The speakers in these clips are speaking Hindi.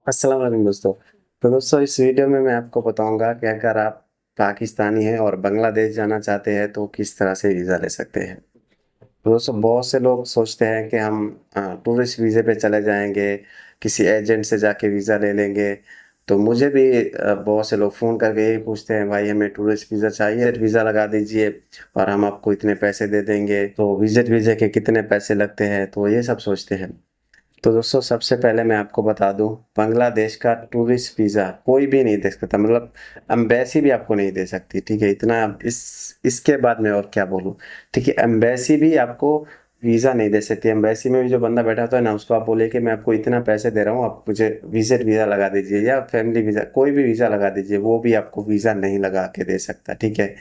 अस्सलाम वालेकुम दोस्तों। तो दोस्तों इस वीडियो में मैं आपको बताऊंगा कि अगर आप पाकिस्तानी हैं और बांग्लादेश जाना चाहते हैं तो किस तरह से वीज़ा ले सकते हैं। तो दोस्तों बहुत से लोग सोचते हैं कि हम टूरिस्ट वीज़े पे चले जाएंगे, किसी एजेंट से जाके वीज़ा ले लेंगे। तो मुझे भी बहुत से लोग फ़ोन करके यही पूछते हैं, भाई हमें टूरिस्ट वीज़ा चाहिए, वीज़ा लगा दीजिए और हम आपको इतने पैसे दे देंगे। तो विजिट वीज़े के कितने पैसे लगते हैं, तो ये सब सोचते हैं। तो दोस्तों सबसे पहले मैं आपको बता दूं, बांग्लादेश का टूरिस्ट वीज़ा कोई भी नहीं दे सकता, मतलब एम्बेसी भी आपको नहीं दे सकती। ठीक है, इतना इस इसके बाद मैं और क्या बोलूं। ठीक है, एम्बेसी भी आपको वीज़ा नहीं दे सकती। एम्बेसी में भी जो बंदा बैठा होता है ना, उसको आप बोले कि मैं आपको इतना पैसे दे रहा हूँ, आप मुझे विजिट वीज़ा लगा दीजिए या फैमिली वीज़ा, कोई भी वीज़ा लगा दीजिए, वो भी आपको वीज़ा नहीं लगा के दे सकता। ठीक है,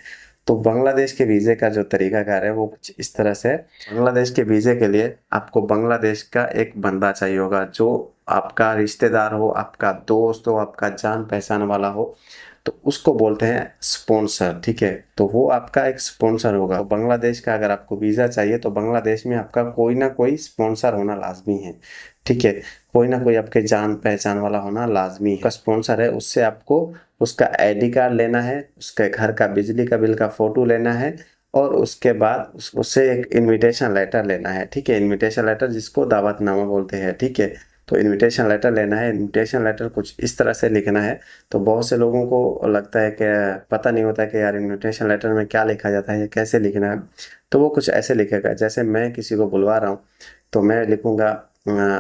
तो बांग्लादेश के वीज़े का जो तरीकाकार है वो कुछ इस तरह से है। बांग्लादेश के वीज़े के लिए आपको बांग्लादेश का एक बंदा चाहिए होगा, जो आपका रिश्तेदार हो, आपका दोस्त हो, आपका जान पहचान वाला हो। तो उसको बोलते हैं स्पॉन्सर। ठीक है, तो वो आपका एक स्पॉन्सर होगा। तो बांग्लादेश का अगर आपको वीज़ा चाहिए तो बांग्लादेश में आपका कोई ना कोई स्पॉन्सर होना लाजमी है। ठीक है, कोई ना कोई आपके जान पहचान वाला होना लाजमी है। का स्पॉन्सर है, उससे आपको उसका आईडी कार्ड लेना है, उसके घर का बिजली का बिल का फोटो लेना है और उसके बाद उससे एक इनविटेशन लेटर लेना है। ठीक है, इनविटेशन लेटर जिसको दावतनामा बोलते हैं। ठीक है, तो इनविटेशन लेटर लेना है। इनविटेशन लेटर कुछ इस तरह से लिखना है। तो बहुत से लोगों को लगता है कि पता नहीं होता कि यार इनविटेशन लेटर में क्या लिखा जाता है, कैसे लिखना है। तो वो कुछ ऐसे लिखेगा, जैसे मैं किसी को बुलवा रहा हूँ तो मैं लिखूंगा,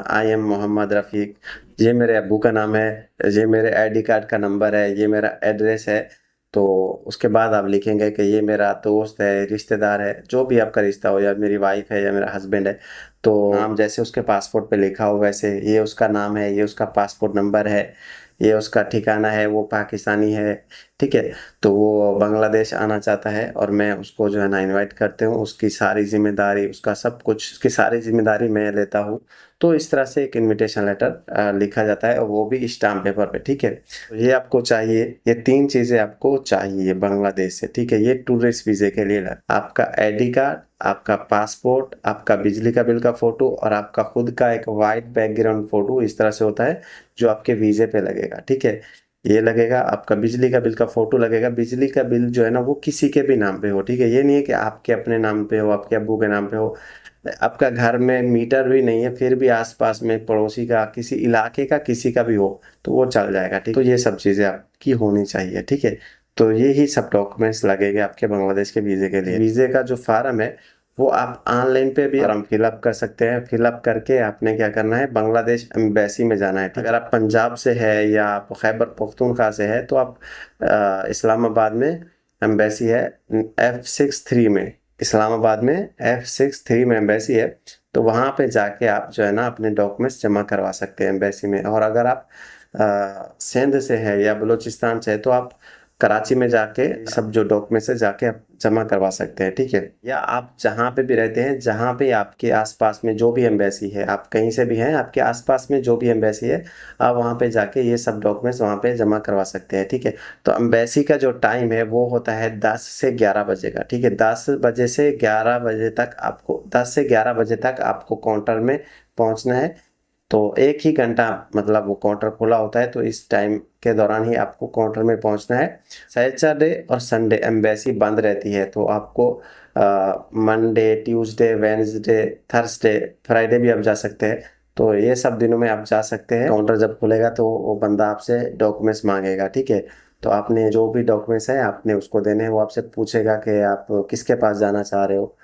आई एम मोहम्मद रफ़ीक, ये मेरे अब्बू का नाम है, ये मेरे आईडी कार्ड का नंबर है, ये मेरा एड्रेस है। तो उसके बाद आप लिखेंगे कि ये मेरा दोस्त है, रिश्तेदार है, जो भी आपका रिश्ता हो, या मेरी वाइफ है या मेरा हस्बैंड है। तो नाम जैसे उसके पासपोर्ट पे लिखा हो वैसे ये उसका नाम है, ये उसका पासपोर्ट नंबर है, ये उसका ठिकाना है, वो पाकिस्तानी है। ठीक है, तो वो बांग्लादेश आना चाहता है और मैं उसको जो है ना इनवाइट करते हूँ, उसकी सारी जिम्मेदारी, उसका सब कुछ, उसकी सारी जिम्मेदारी मैं लेता हूँ। तो इस तरह से एक इनविटेशन लेटर लिखा जाता है और वो भी स्टाम्प पेपर पे। ठीक है, तो ये आपको चाहिए, ये तीन चीजें आपको चाहिए बांग्लादेश से। ठीक है, ये टूरिस्ट वीजे के लिए आपका आईडी कार्ड, आपका पासपोर्ट, आपका बिजली का बिल का फोटो और आपका खुद का एक वाइट बैकग्राउंड फोटो इस तरह से होता है जो आपके वीजे पे लगेगा। ठीक है, ये लगेगा, आपका बिजली का बिल का फोटो लगेगा। बिजली का बिल जो है ना वो किसी के भी नाम पे हो। ठीक है, ये नहीं है कि आपके अपने नाम पे हो, आपके अब्बू के नाम पे हो। आपका घर में मीटर भी नहीं है फिर भी आसपास में पड़ोसी का, किसी इलाके का, किसी का भी हो तो वो चल जाएगा। ठीक, तो ये सब चीज़ें आपकी होनी चाहिए। ठीक है, तो ये ही सब डॉक्यूमेंट्स लगेंगे आपके बांग्लादेश के वीज़े के लिए। वीज़े का जो फार्म है वो आप ऑनलाइन पे भी फॉर्म फिलअप कर सकते हैं। फिलअप करके आपने क्या करना है, बांग्लादेश एम्बेसी में जाना है। अगर आप पंजाब से है या आप खैबर पख्तूनख्वा से है तो आप इस्लामाबाद में एम्बेसी है, F63 में। इस्लामाबाद में F63 में एम्बेसी है। तो वहाँ पे जाके आप जो है ना अपने डॉक्यूमेंट्स जमा करवा सकते हैं एम्बेसी में। और अगर आप सिंध से है या बलूचिस्तान से है तो आप कराची में जाके सब जो डॉक्यूमेंट्स है जाके आप जमा करवा सकते हैं। ठीक है, या आप जहाँ पे भी रहते हैं, जहाँ पे आपके आसपास में जो भी एम्बेसी है, आप कहीं से भी हैं, आपके आसपास में जो भी एम्बेसी है, आप वहाँ पे जाके ये सब डॉक्यूमेंट्स वहाँ पे जमा करवा सकते हैं। ठीक है, तो एम्बेसी का जो टाइम है वो होता है 10 से 11 बजे का। ठीक है, 10 बजे से 11 बजे तक आपको, 10 से 11 बजे तक आपको काउंटर में पहुँचना है। तो एक ही घंटा मतलब वो काउंटर खुला होता है, तो इस टाइम के दौरान ही आपको काउंटर में पहुंचना है। सैटरडे और संडे एम्बेसी बंद रहती है, तो आपको Monday, Tuesday, Wednesday, Thursday, Friday भी आप जा सकते हैं। तो ये सब दिनों में आप जा सकते हैं। काउंटर जब खुलेगा तो वो बंदा आपसे डॉक्यूमेंट्स मांगेगा। ठीक है, तो आपने जो भी डॉक्यूमेंट्स हैं आपने उसको देने हैं। वो आपसे पूछेगा कि आप किसके पास जाना चाह रहे हो।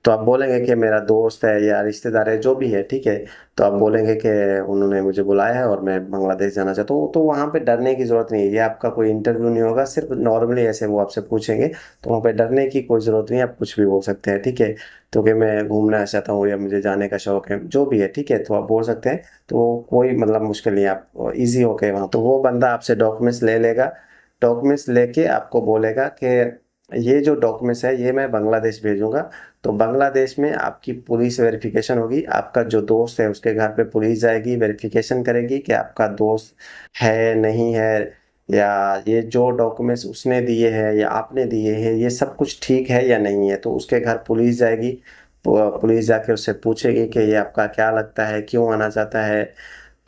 तो आप बोलेंगे कि मेरा दोस्त है या रिश्तेदार है, जो भी है। ठीक है, तो आप बोलेंगे कि उन्होंने मुझे बुलाया है और मैं बांग्लादेश जाना चाहता हूँ। तो वहाँ पे डरने की ज़रूरत नहीं है, ये आपका कोई इंटरव्यू नहीं होगा, सिर्फ नॉर्मली ऐसे वो आपसे पूछेंगे। तो वहाँ पे डरने की कोई ज़रूरत नहीं है, आप कुछ भी बोल सकते हैं। ठीक है, तो कि मैं घूमना चाहता हूँ या मुझे जाने का शौक है, जो भी है। ठीक है, तो आप बोल सकते हैं। तो कोई मतलब मुश्किल नहीं है, आप ईजी होके वहाँ, तो वो बंदा आपसे डॉक्यूमेंट्स ले लेगा। डॉक्यूमेंट्स लेके आपको बोलेगा कि ये जो डॉक्यूमेंट्स है ये मैं बांग्लादेश भेजूंगा। तो बांग्लादेश में आपकी पुलिस वेरिफिकेशन होगी। आपका जो दोस्त है उसके घर पे पुलिस जाएगी, वेरिफिकेशन करेगी कि आपका दोस्त है नहीं है, या ये जो डॉक्यूमेंट्स उसने दिए हैं या आपने दिए हैं ये सब कुछ ठीक है या नहीं है। तो उसके घर पुलिस जाएगी, पुलिस जाके उससे पूछेगी कि ये आपका क्या लगता है, क्यों आना चाहता है,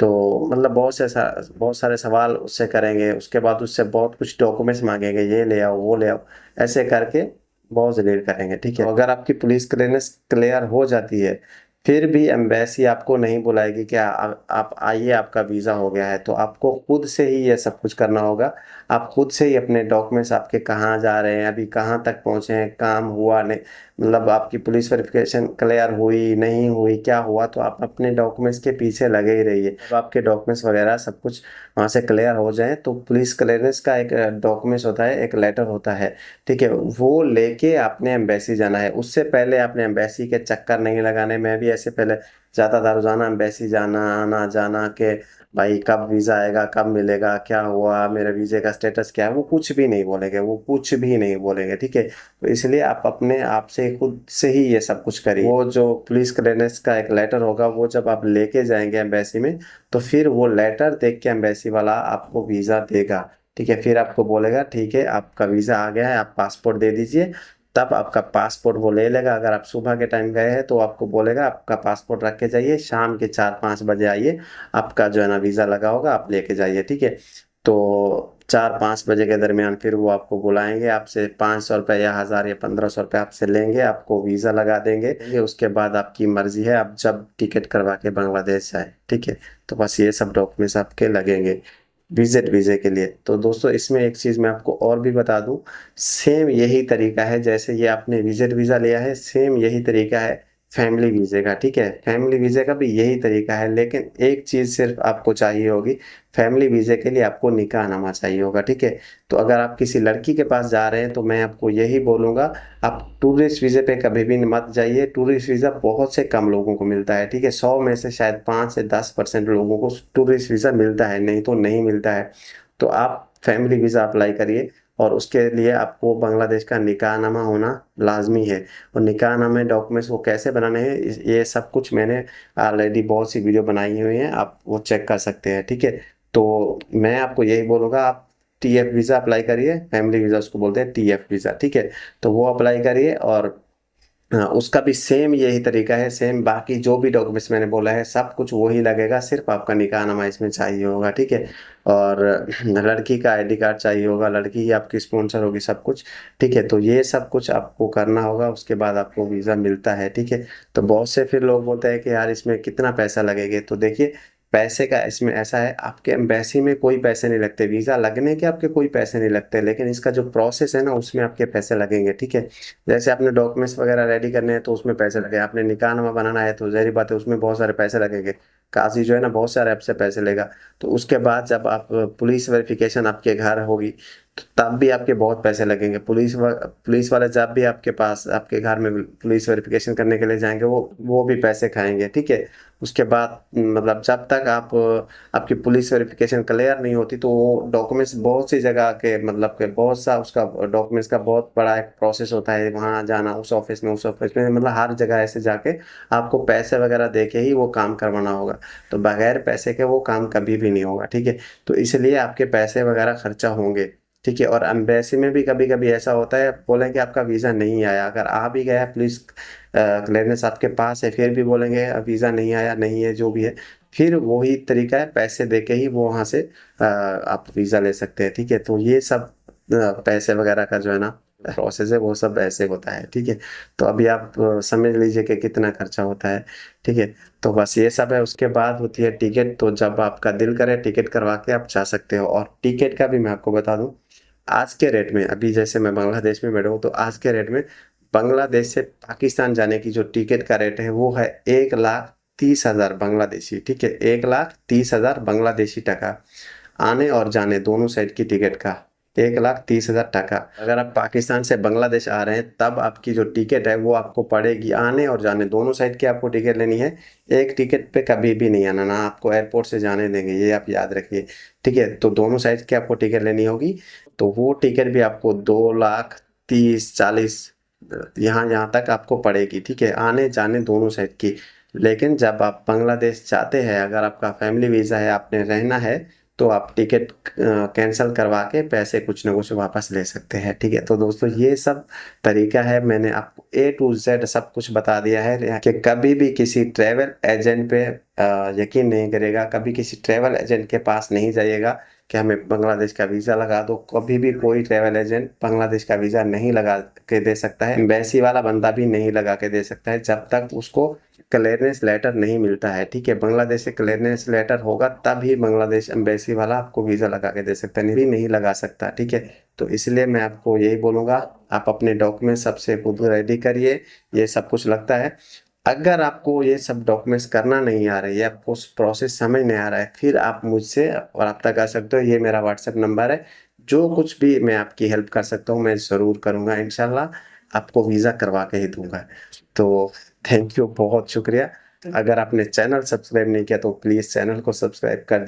तो मतलब बहुत सारे सवाल उससे करेंगे, उसके बाद उससे बहुत कुछ डॉक्यूमेंट्स मांगेंगे, ये ले आओ वो ले आओ, ऐसे करके बहुत जलील करेंगे, ठीक है। तो अगर आपकी पुलिस क्लियरेंस क्लियर हो जाती है, फिर भी एम्बेसी आपको नहीं बुलाएगी कि आप आइए आपका वीज़ा हो गया है, तो आपको खुद से ही ये सब कुछ करना होगा। आप खुद से ही अपने डॉक्यूमेंट्स, आपके कहाँ जा रहे हैं, अभी कहाँ तक पहुँचे हैं, काम हुआ नहीं, मतलब आपकी पुलिस वेरिफिकेशन क्लियर हुई नहीं हुई, क्या हुआ, तो आप अपने डॉक्यूमेंट्स के पीछे लगे ही रहिए। जब आपके डॉक्यूमेंट्स वगैरह सब कुछ वहाँ से क्लियर हो जाए, तो पुलिस क्लियरेंस का एक डॉक्यूमेंट्स होता है, एक लेटर होता है, ठीक है, वो लेके आपने एम्बेसी जाना है। उससे पहले आपने एम्बेसी के चक्कर नहीं लगाने। मैं भी ऐसे पहले जाता था रोजाना एम्बेसी, जाना आना जाना के भाई कब वीज़ा आएगा, कब मिलेगा, क्या हुआ, मेरे वीज़े का स्टेटस क्या है, वो कुछ भी नहीं बोलेंगे, वो कुछ भी नहीं बोलेंगे, ठीक है। तो इसलिए आप अपने आप से खुद से ही ये सब कुछ करिए। वो जो पुलिस क्लियरेंस का एक लेटर होगा, वो जब आप लेके जाएंगे एम्बेसी में, तो फिर वो लेटर देख के एम्बेसी वाला आपको वीज़ा देगा, ठीक है। फिर आपको बोलेगा ठीक है आपका वीज़ा आ गया है, आप पासपोर्ट दे दीजिए। तब आपका पासपोर्ट वो ले लेगा। अगर आप सुबह के टाइम गए हैं तो आपको बोलेगा आपका पासपोर्ट रख के जाइए, शाम के 4-5 बजे आइए, आपका जो है ना वीज़ा लगा होगा, आप लेके जाइए, ठीक है। तो 4-5 बजे के दरमियान फिर वो आपको बुलाएंगे, आपसे 500 रुपये या 1000 या 1500 रुपये आपसे लेंगे, आपको वीज़ा लगा देंगे। उसके बाद आपकी मर्जी है, आप जब टिकट करवा के बांग्लादेश जाए, ठीक है। तो बस ये सब डॉक्यूमेंट्स आपके लगेंगे विजिट वीज़े के लिए। तो दोस्तों इसमें एक चीज़ मैं आपको और भी बता दूं, सेम यही तरीका है, जैसे ये आपने विजिट वीज़ा लिया है, सेम यही तरीका है फैमिली वीज़े का, ठीक है। फैमिली वीज़े का भी यही तरीका है, लेकिन एक चीज़ सिर्फ आपको चाहिए होगी, फैमिली वीज़े के लिए आपको निकाहनामा चाहिए होगा, ठीक है। तो अगर आप किसी लड़की के पास जा रहे हैं तो मैं आपको यही बोलूँगा, आप टूरिस्ट वीज़े पे कभी भी मत जाइए। टूरिस्ट वीज़ा बहुत से कम लोगों को मिलता है, ठीक है। 100 में से शायद 5 से 10% लोगों को टूरिस्ट वीज़ा मिलता है, नहीं तो नहीं मिलता है। तो आप फैमिली वीज़ा अप्लाई करिए, और उसके लिए आपको बांग्लादेश का निकाहनामा होना लाजमी है। और निकाहनामे डॉक्यूमेंट्स वो कैसे बनाने हैं, ये सब कुछ मैंने ऑलरेडी बहुत सी वीडियो बनाई हुई हैं, आप वो चेक कर सकते हैं, ठीक है। तो मैं आपको यही बोलूँगा, आप TF वीज़ा अप्लाई करिए, फैमिली वीज़ा उसको बोलते हैं, TF वीज़ा, ठीक है। तो वो अप्लाई करिए, और हाँ, उसका भी सेम यही तरीका है, सेम बाकी जो भी डॉक्यूमेंट्स मैंने बोला है सब कुछ वही लगेगा, सिर्फ आपका निकाहनामा इसमें चाहिए होगा, ठीक है। और लड़की का ID कार्ड चाहिए होगा, लड़की ही आपकी स्पॉन्सर होगी, सब कुछ, ठीक है। तो ये सब कुछ आपको करना होगा, उसके बाद आपको वीज़ा मिलता है, ठीक है। तो बहुत से फिर लोग बोलते हैं कि यार इसमें कितना पैसा लगेगा, तो देखिए पैसे का इसमें ऐसा है, आपके एम्बेसी में कोई पैसे नहीं लगते, वीज़ा लगने के आपके कोई पैसे नहीं लगते, लेकिन इसका जो प्रोसेस है ना उसमें आपके पैसे लगेंगे, ठीक है। जैसे आपने डॉक्यूमेंट्स वगैरह रेडी करने हैं तो उसमें पैसे लगे, आपने निकाहनामा बनाना है तो ज़ाहिर बात है उसमें बहुत सारे पैसे लगेंगे, काजी जो है ना बहुत सारे आपसे पैसे लेगा। तो उसके बाद जब आप पुलिस वेरिफिकेशन आपके घर होगी, तो तब भी आपके बहुत पैसे लगेंगे। पुलिस वाले जब भी आपके पास आपके घर में पुलिस वेरिफिकेशन करने के लिए जाएंगे, वो भी पैसे खाएंगे, ठीक है। उसके बाद मतलब जब तक आप आपकी पुलिस वेरिफिकेशन क्लियर नहीं होती, तो वो डॉक्यूमेंट्स बहुत सी जगह के मतलब के बहुत सा उसका डॉक्यूमेंट्स का बहुत बड़ा एक प्रोसेस होता है, वहाँ जाना, उस ऑफिस में, उस ऑफिस में, मतलब हर जगह ऐसे जाके आपको पैसे वगैरह दे के ही वो काम करवाना होगा। तो बगैर पैसे के वो काम कभी भी नहीं होगा, ठीक है। तो इसलिए आपके पैसे वगैरह खर्चा होंगे, ठीक है। और एम्बेसी में भी कभी कभी ऐसा होता है, बोलेंगे आपका वीज़ा नहीं आया, अगर आ भी गया पुलिस क्लियरेंस आपके पास है, फिर भी बोलेंगे वीज़ा नहीं आया, नहीं है, जो भी है, फिर वही तरीका है, पैसे दे के ही वो वहाँ से आप वीज़ा ले सकते हैं, ठीक है। तो ये सब पैसे वगैरह का जो है ना प्रोसेस है, वो सब ऐसे होता है, ठीक है। तो अभी आप समझ लीजिए कि कितना खर्चा होता है, ठीक है। तो बस ये सब है। उसके बाद होती है टिकट, तो जब आपका दिल करे टिकट करवा के आप जा सकते हो। और टिकट का भी मैं आपको बता दूं, आज के रेट में, अभी जैसे मैं बांग्लादेश में बैठा हूँ, तो आज के रेट में बांग्लादेश से पाकिस्तान जाने की जो टिकट का रेट है वो है 1,30,000 बांग्लादेशी, ठीक है। 1,30,000 बांग्लादेशी टका, आने और जाने दोनों साइड की टिकट का 1,30,000 टका। अगर आप पाकिस्तान से बांग्लादेश आ रहे हैं तब आपकी जो टिकट है वो आपको पड़ेगी, आने और जाने दोनों साइड की आपको टिकट लेनी है। एक टिकट पे कभी भी नहीं आना, ना आपको एयरपोर्ट से जाने देंगे, ये आप याद रखिए, ठीक है। तो दोनों साइड की आपको टिकट लेनी होगी। तो वो टिकट भी आपको 2,30,40 यहाँ यहाँ तक आपको पड़ेगी, ठीक है, आने जाने दोनों साइड की। लेकिन जब आप बांग्लादेश जाते हैं, अगर आपका फैमिली वीज़ा है, आपने रहना है, तो आप टिकट कैंसिल करवा के पैसे कुछ ना कुछ वापस ले सकते हैं। ठीक है, तो दोस्तों ये सब तरीका है, मैंने आपको A to Z सब कुछ बता दिया है कि कभी भी किसी ट्रैवल एजेंट पे यकीन नहीं करेगा, कभी किसी ट्रैवल एजेंट के पास नहीं जाइएगा कि हमें बांग्लादेश का वीज़ा लगा दो। कभी भी कोई ट्रैवल एजेंट बांग्लादेश का वीज़ा नहीं लगा के दे सकता है, एम्बेसी वाला बंदा भी नहीं लगा के दे सकता है जब तक उसको क्लियरेंस लेटर नहीं मिलता है। ठीक है, बांग्लादेश से क्लियरेंस लेटर होगा तब ही बांग्लादेश एम्बेसी वाला आपको वीज़ा लगा के दे सकता है, नहीं लगा सकता। ठीक है, तो इसलिए मैं आपको यही बोलूँगा, आप अपने डॉक्यूमेंट सबसे खुद रेडी करिए, ये सब कुछ लगता है। अगर आपको ये सब डॉक्यूमेंट्स करना नहीं आ रही है, आपको प्रोसेस समझ नहीं आ रहा है, फिर आप मुझसे रब्ता कर सकते हो, ये मेरा व्हाट्सएप नंबर है। जो कुछ भी मैं आपकी हेल्प कर सकता हूँ मैं ज़रूर करूँगा, इंशाल्लाह आपको वीज़ा करवा के ही दूंगा। तो थैंक यू, बहुत शुक्रिया। अगर आपने चैनल सब्सक्राइब नहीं किया तो प्लीज़ चैनल को सब्सक्राइब कर दीजिए।